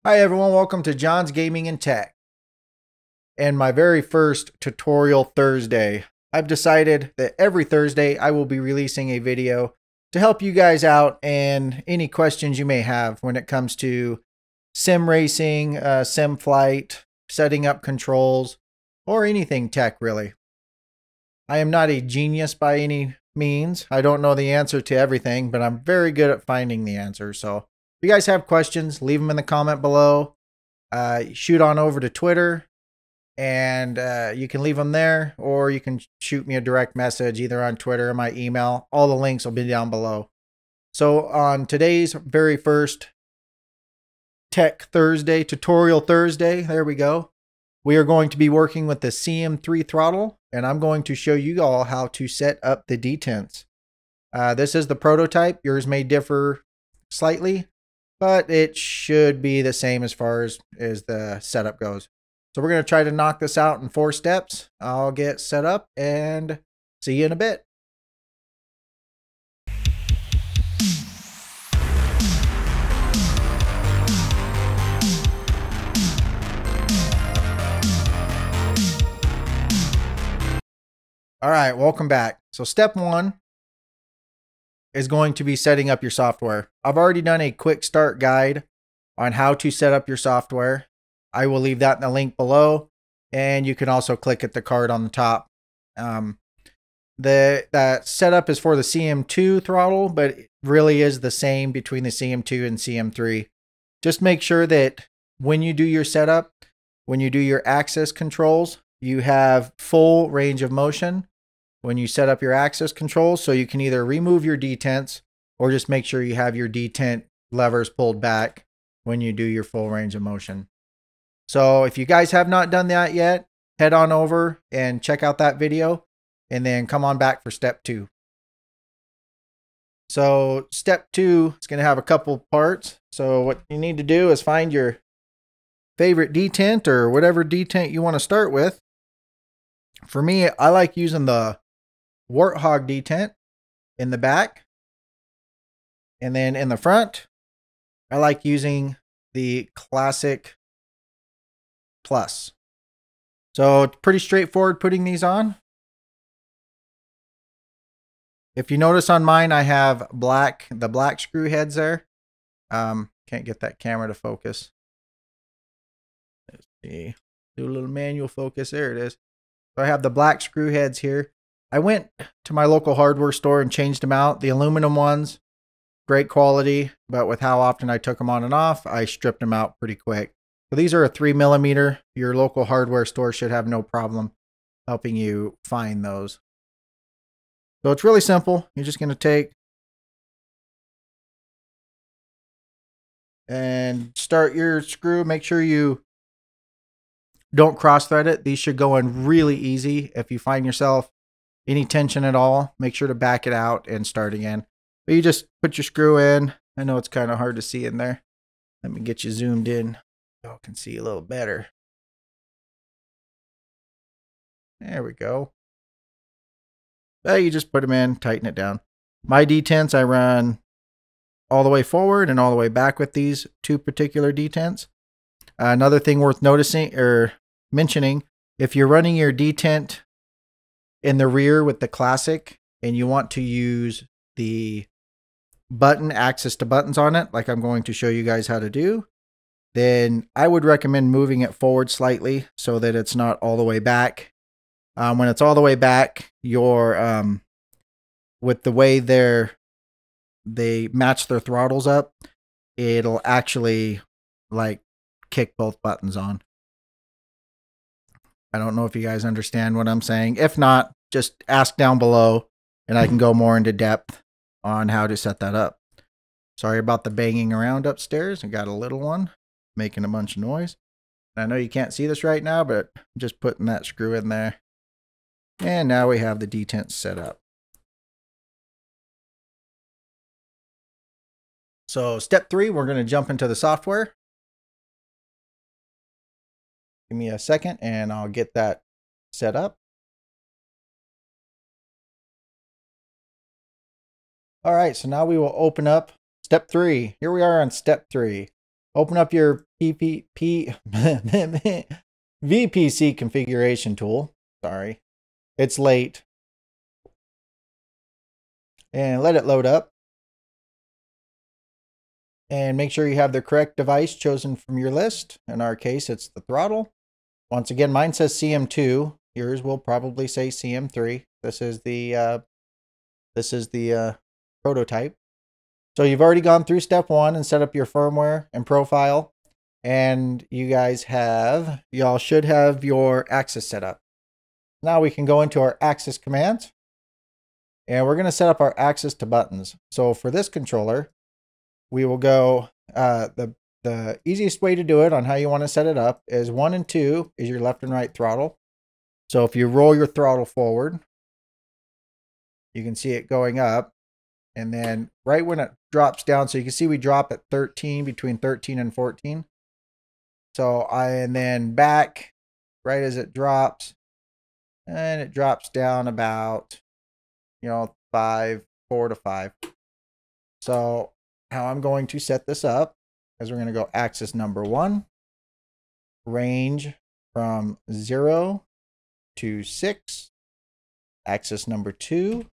Hi everyone, welcome to John's Gaming and Tech and my very first tutorial Thursday. I've decided that every Thursday I will be releasing a video to help you guys out and any questions you may have when it comes to sim racing, sim flight, setting up controls, or anything tech really. I am not a genius by any means. I don't know the answer to everything, but I'm very good at finding the answer. So if you guys have questions, leave them in the comment below. Shoot on over to Twitter and you can leave them there, or you can shoot me a direct message either on Twitter or my email. All the links will be down below. So on today's very first Tech Thursday, Tutorial Thursday, there we go. We are going to be working with the Cm3 throttle, and I'm going to show you all how to set up the detents. This is the prototype. Yours may differ slightly, but it should be the same as far as the setup goes. So we're going to try to knock this out in 4 steps. I'll get set up and see you in a bit. All right, welcome back. So step 1 is going to be setting up your software. I've already done a quick start guide on how to set up your software. I will leave that in the link below, and you can also click at the card on the top. That setup is for the CM2 throttle, but it really is the same between the CM2 and CM3. Just make sure that when you do your setup, when you do your access controls, you have full range of motion when you set up your access controls, so you can either remove your detents or just make sure you have your detent levers pulled back when you do your full range of motion. So if you guys have not done that yet, head on over and check out that video and then come on back for step 2. So step 2 is going to have a couple parts. So what you need to do is find your favorite detent or whatever detent you want to start with. For me, I like using the Warthog detent in the back. And then in the front, I like using the Classic Plus. So it's pretty straightforward putting these on. If you notice on mine, I have the black screw heads there. Can't get that camera to focus. Let's see. Do a little manual focus. There it is. So I have the black screw heads here. I went to my local hardware store and changed them out. The aluminum ones, great quality, but with how often I took them on and off, I stripped them out pretty quick. So these are a 3mm. Your local hardware store should have no problem helping you find those. So it's really simple. You're just going to take and start your screw. Make sure you don't cross thread it. These should go in really easy. If you find yourself any tension at all, make sure to back it out and start again. But you just put your screw in. I know it's kind of hard to see in there. Let me get you zoomed in so I can see a little better. There we go. Well, you just put them in, tighten it down. My detents, I run all the way forward and all the way back with these 2 particular detents. Another thing worth noticing or mentioning, if you're running your detent in the rear with the Classic and you want to use the button access to buttons on it, like I'm going to show you guys how to do, then I would recommend moving it forward slightly so that it's not all the way back. When it's all the way back, your with the way they match their throttles up, it'll actually like kick both buttons on. I don't know if you guys understand what I'm saying. If not, just ask down below and I can go more into depth on how to set that up. Sorry about the banging around upstairs. I got a little one making a bunch of noise. I know you can't see this right now, but I'm just putting that screw in there. And now we have the detent set up. So step 3, we're going to jump into the software. Give me a second and I'll get that set up. All right, so now we will open up step 3. Here we are on step 3. Open up your VPC configuration tool. Sorry, it's late. And let it load up. And make sure you have the correct device chosen from your list. In our case, it's the throttle. Once again, mine says CM2. Yours will probably say CM3. This is the prototype. So you've already gone through step 1 and set up your firmware and profile. And y'all should have your access set up. Now we can go into our access commands. And we're going to set up our access to buttons. So for this controller, we will go, the easiest way to do it on how you want to set it up is 1 and 2 is your left and right throttle. So if you roll your throttle forward, you can see it going up. And then right when it drops down, so you can see we drop at 13, between 13 and 14. So and then back right as it drops, and it drops down about, 4 to 5. So how I'm going to set this up is we're going to go axis number 1, range from 0 to 6. Axis number 2,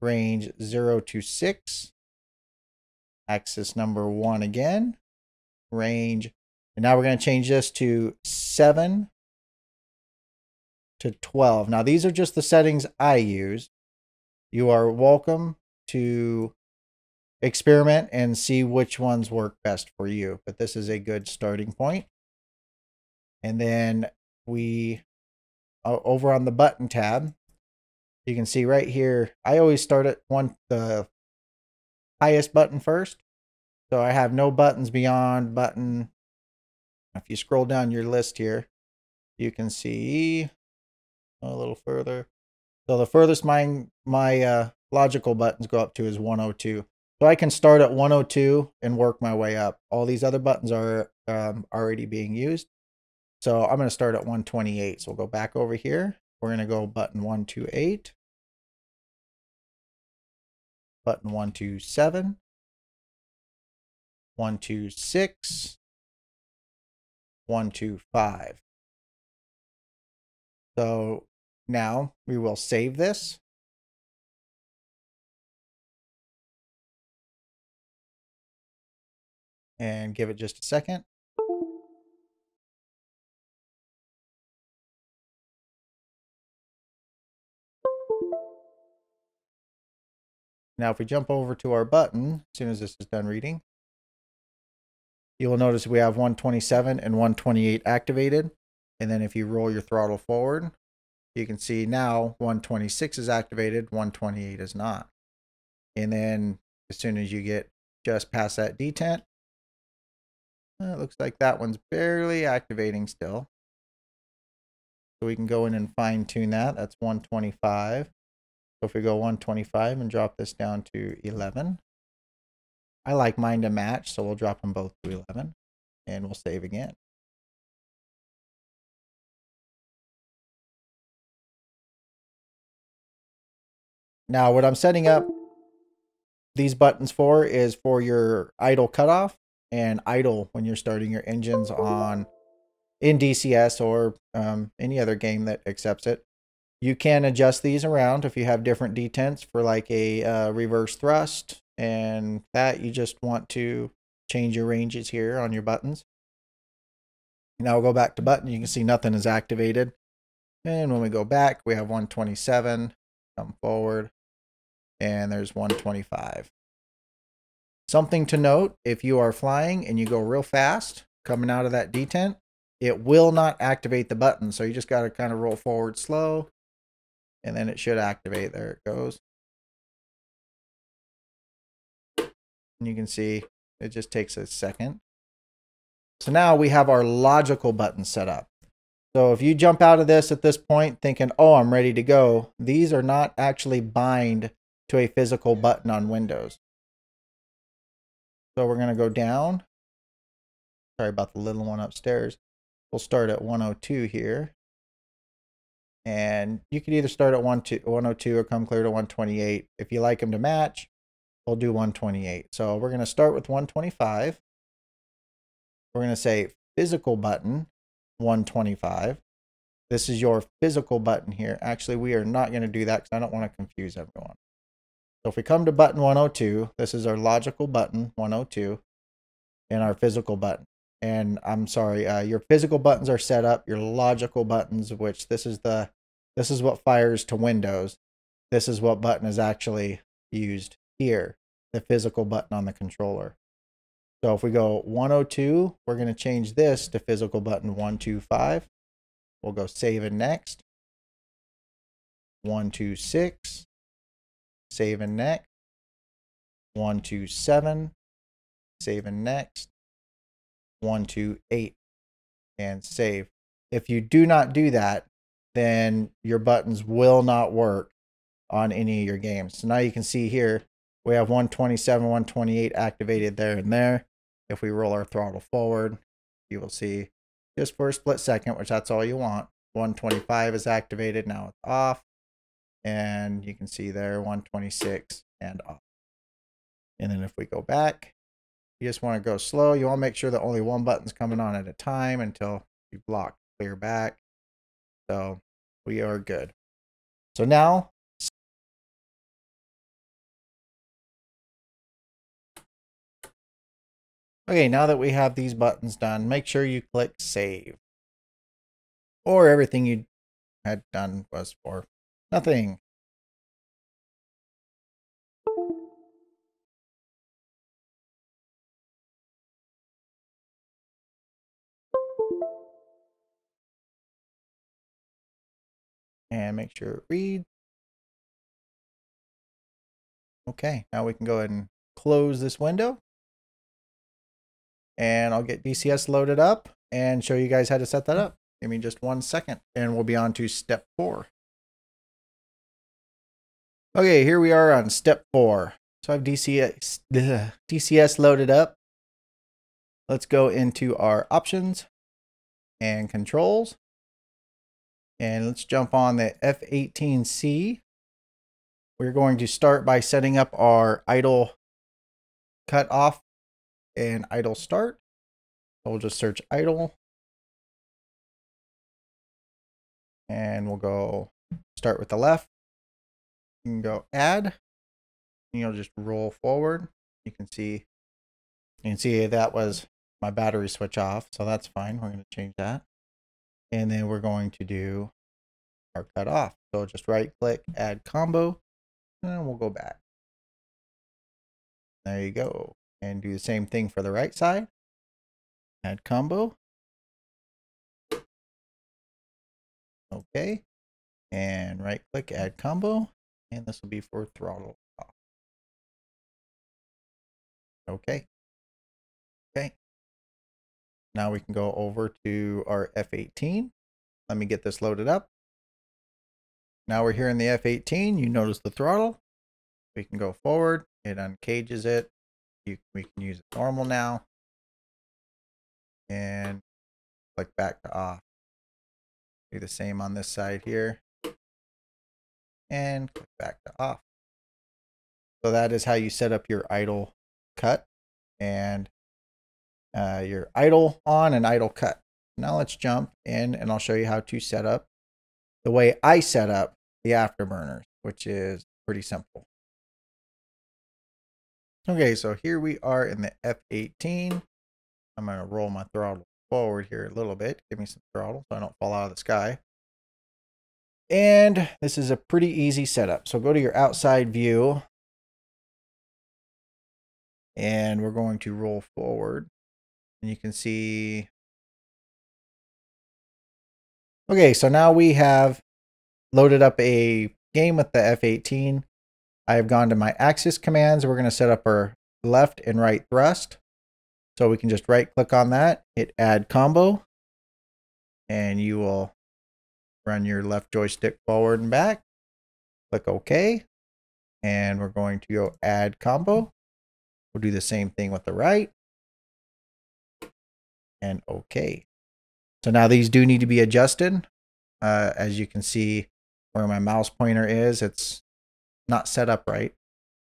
range 0 to 6. Axis number 1 again, range. And now we're going to change this to 7 to 12. Now these are just the settings I use. You are welcome to experiment and see which ones work best for you, but this is a good starting point. And then we, over on the button tab, you can see right here, I always start at the highest button first. So I have no buttons beyond button. If you scroll down your list here, you can see a little further. So the furthest my logical buttons go up to is 102. So I can start at 102 and work my way up. All these other buttons are already being used. So I'm going to start at 128. So we'll go back over here. We're going to go button 128, button 127, 126, 125. So now we will save this. And give it just a second. Now if we jump over to our button, as soon as this is done reading, you will notice we have 127 and 128 activated. And then if you roll your throttle forward, you can see now 126 is activated, 128 is not. And then as soon as you get just past that detent, it looks like that one's barely activating still. So we can go in and fine tune that. That's 125. So if we go 125 and drop this down to 11. I like mine to match, so we'll drop them both to 11. And we'll save again. Now what I'm setting up these buttons for is for your idle cutoff and idle when you're starting your engines in DCS or any other game that accepts it. You can adjust these around if you have different detents for like a reverse thrust, and that you just want to change your ranges here on your buttons. Now we'll go back to button. You can see nothing is activated. And when we go back, we have 127, come forward, and there's 125. Something to note, if you are flying and you go real fast coming out of that detent, it will not activate the button. So you just got to kind of roll forward slow, and then it should activate. There it goes. And you can see it just takes a second. So now we have our logical button set up. So if you jump out of this at this point thinking, oh, I'm ready to go, these are not actually bind to a physical button on Windows. So we're going to go down. Sorry about the little one upstairs. We'll start at 102 here. And you could either start at 102 or come clear to 128. If you like them to match, we'll do 128. So we're going to start with 125. we're going to say physical button 125. This is your physical button here. Actually, we are not going to do that because I don't want to confuse everyone. So if we come to button 102, this is our logical button 102 and our physical button. And I'm sorry, your physical buttons are set up. Your logical buttons, which this is what fires to Windows. This is what button is actually used here, the physical button on the controller. So if we go 102, we're going to change this to physical button 125. We'll go save and next. 126. Save and next. 127. Save and next. 128. And save. If you do not do that, then your buttons will not work on any of your games. So now you can see here, we have 127, 128 activated there and there. If we roll our throttle forward, you will see just for a split second, which that's all you want. 125 is activated, now it's off. And you can see there 126 and off. And then if we go back, you just want to go slow. You want to make sure that only one button's coming on at a time until you block clear back. So we are good. So now, okay, now that we have these buttons done, make sure you click save. Or everything you had done was for nothing. And make sure it reads. Okay, now we can go ahead and close this window. And I'll get DCS loaded up and show you guys how to set that up. Give me just 1 second and we'll be on to step 4. Okay, here we are on step 4. So I have DCS loaded up. Let's go into our options and controls. And let's jump on the F18C. We're going to start by setting up our idle cut off and idle start. So we'll just search idle. And we'll go start with the left. You can go add. And you'll just roll forward. You can see that was my battery switch off. So that's fine. We're going to change that. And then we're going to do our cut off. So just right click, add combo. And we'll go back. There you go. And do the same thing for the right side. Add combo. Okay. And right click, add combo. And this will be for throttle off. Okay. Okay. Now we can go over to our F18. Let me get this loaded up. Now we're here in the F18. You notice the throttle. We can go forward. It uncages it. We can use it normal now. And click back to off. Do the same on this side here. And click back to off. So that is how you set up your idle cut and your idle on and idle cut. Now let's jump in and I'll show you how to set up the way I set up the Afterburners, which is pretty simple. Okay, so here we are in the F18. I'm going to roll my throttle forward here a little bit. Give me some throttle so I don't fall out of the sky. And this is a pretty easy setup. So go to your outside view. And we're going to roll forward. And you can see. Okay, so now we have loaded up a game with the F18. I have gone to my axis commands. We're going to set up our left and right thrust. So we can just right click on that, hit add combo, and you will run your left joystick forward and back. Click OK. And we're going to go add combo. We'll do the same thing with the right. And OK. So now these do need to be adjusted. As you can see where my mouse pointer is, it's not set up right.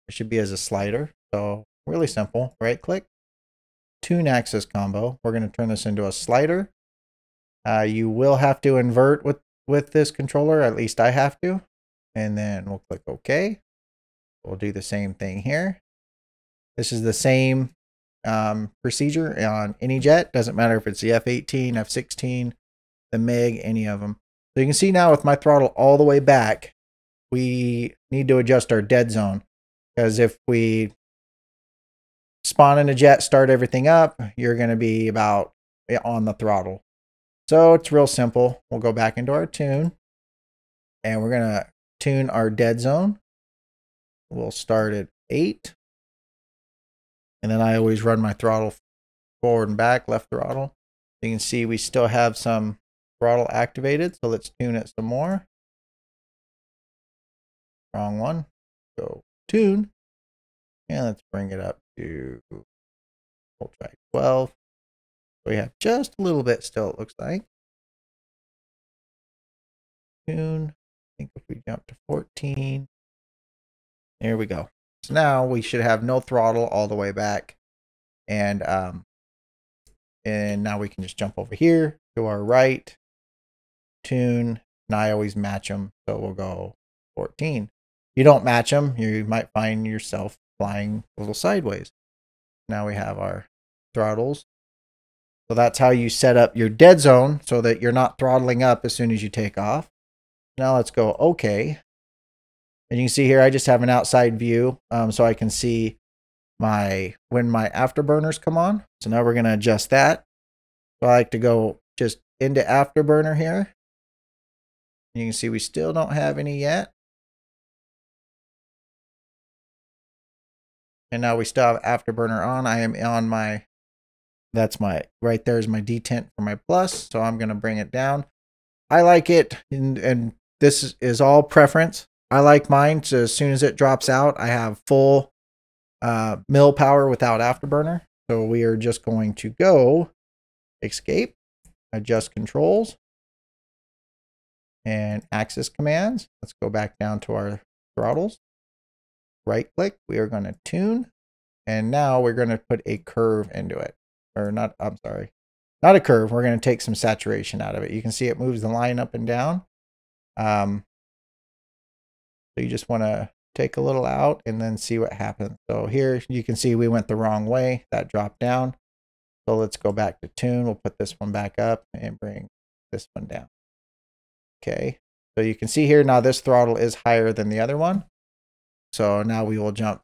It should be as a slider. So really simple. Right click, tune axis combo. We're going to turn this into a slider. You will have to invert with this controller, at least I have to. And then we'll click OK. We'll do the same thing here. This is the same procedure on any jet. Doesn't matter if it's the F-18, F-16, the MiG, any of them. So you can see now with my throttle all the way back, we need to adjust our dead zone. Because if we spawn in a jet, start everything up, you're going to be about on the throttle. So it's real simple. We'll go back into our tune. And we're going to tune our dead zone. We'll start at 8. And then I always run my throttle forward and back, left throttle. You can see we still have some throttle activated. So let's tune it some more. Wrong one. Go tune. And let's bring it up to, we'll try 12. We have just a little bit still, it looks like. Tune. I think if we jump to 14. There we go. So now we should have no throttle all the way back. And now we can just jump over here to our right. Tune. And I always match them. So we'll go 14. If you don't match them, you might find yourself flying a little sideways. Now we have our throttles. So that's how you set up your dead zone so that you're not throttling up as soon as you take off. Now let's go OK. And you can see here, I just have an outside view so I can see when my afterburners come on. So now we're going to adjust that. So I like to go just into Afterburner here. You can see we still don't have any yet. And now we still have Afterburner on. I am on my, right there is my detent for my plus. So I'm going to bring it down. I like it, and this is all preference. I like mine, so as soon as it drops out, I have full mill power without Afterburner. So we are just going to go escape, adjust controls, and axis commands. Let's go back down to our throttles. Right click, we are going to tune, and now we're going to put a curve into it. Or not, I'm sorry, not a curve. We're going to take some saturation out of it. You can see it moves the line up and down. So you just want to take a little out and then see what happens. So here you can see we went the wrong way. That dropped down. So let's go back to tune. We'll put this one back up and bring this one down. Okay. So you can see here now this throttle is higher than the other one. So now we will jump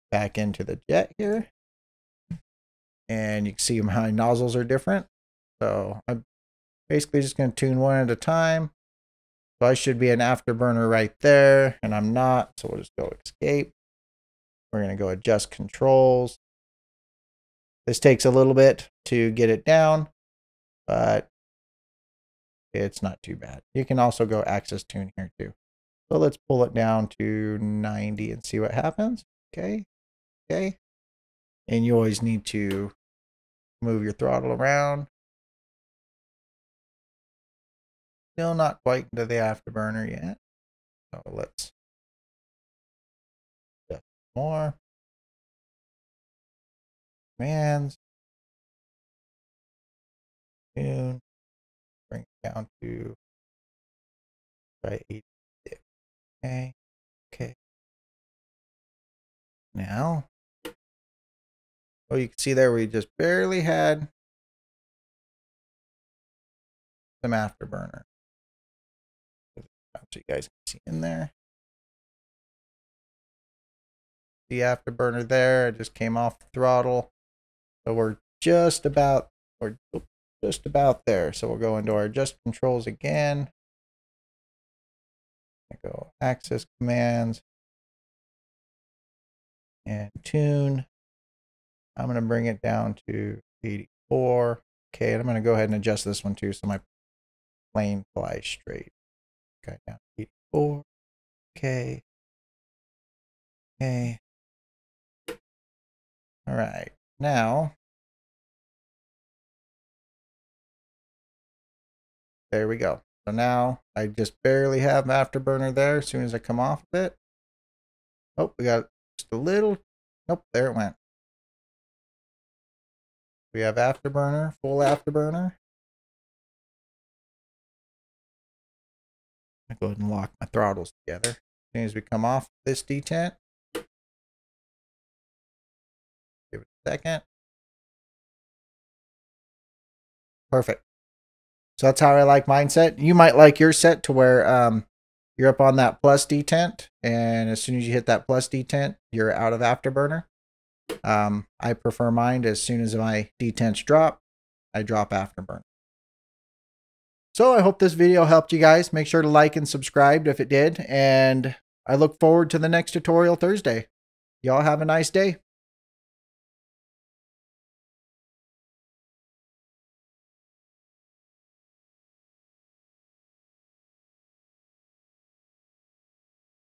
back into the jet here. And you can see my nozzles are different. So I'm basically just going to tune one at a time. So I should be an afterburner right there, and I'm not. So we'll just go escape. We're going to go adjust controls. This takes a little bit to get it down, but it's not too bad. You can also go axis tune here too. So let's pull it down to 90 and see what happens. Okay. Okay. And you always need to move your throttle around. Still not quite into the afterburner yet. So let's adjust more. Commands. Tune. Bring it down to try 86. Okay. Okay. Now, oh, you can see there we just barely had some afterburner. So you guys can see in there. The afterburner there, it just came off the throttle. So we're just about there. So we'll go into our adjust controls again. Go axis commands and tune. I'm going to bring it down to 84. Okay, and I'm going to go ahead and adjust this one too so my plane flies straight. Okay, down to 84. Okay. Okay. All right. Now, there we go. So now I just barely have afterburner there as soon as I come off of it. Oh, we got just a little. Nope, there it went. We have Afterburner, full Afterburner. I'll go ahead and lock my throttles together. As soon as we come off this detent, give it a second. Perfect. So that's how I like mine set. You might like your set to where you're up on that plus detent, and as soon as you hit that plus detent, you're out of Afterburner. I prefer mine as soon as my detents drop, I drop Afterburner. So I hope this video helped you guys. Make sure to like and subscribe if it did, and I look forward to the next tutorial Thursday. Y'all have a nice day.